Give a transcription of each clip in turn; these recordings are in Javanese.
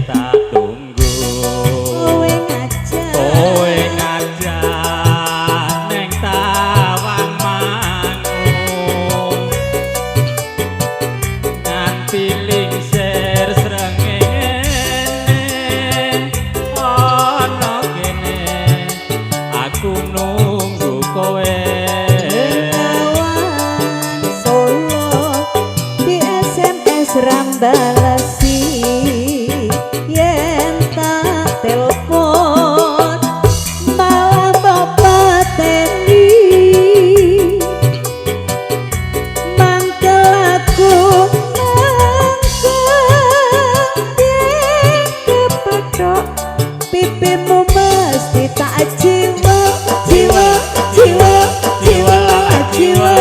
tak tunggu. Kowe ngajak neng tawang mangung nganti lingsir srengenge ana kene aku nunggu kowe. Rambalasi yen tak telepon malah bapateni mangkel aku kepethuk pipimu mesti tak jiwa jiwa jiwa jiwa jiwa.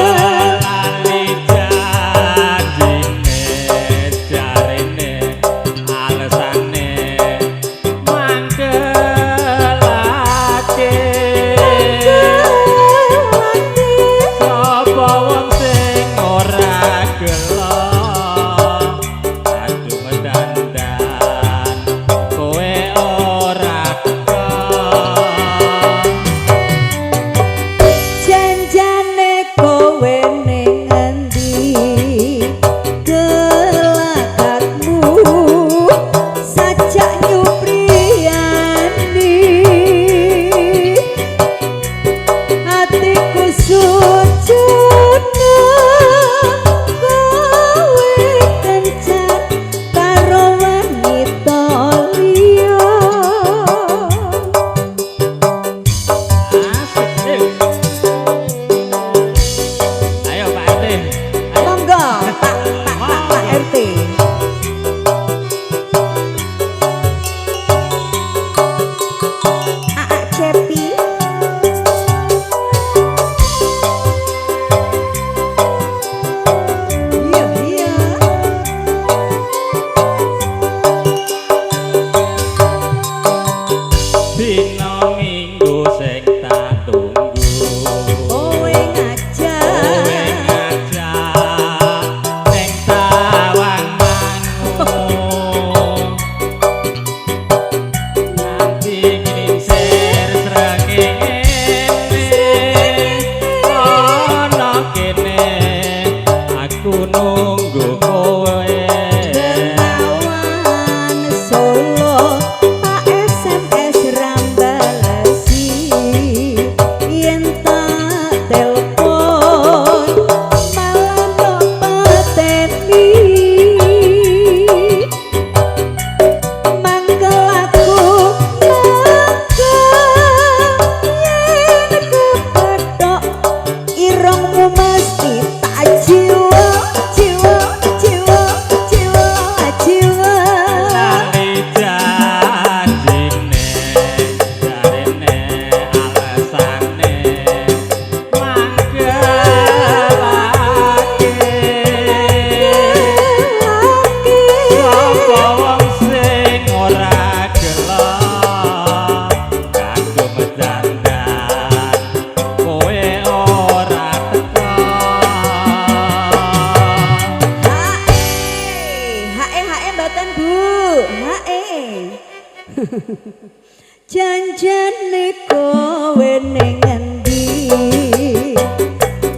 Janjane kowe ning endi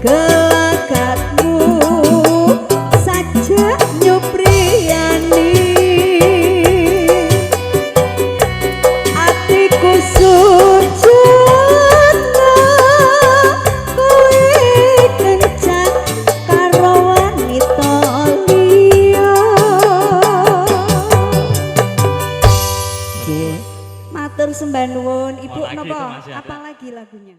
kelakatmu sajak nyupriyani atiku sujud kowe kencan karo wanita liya. Matur sembah nuwun Ibu, napa apalagi lagunya?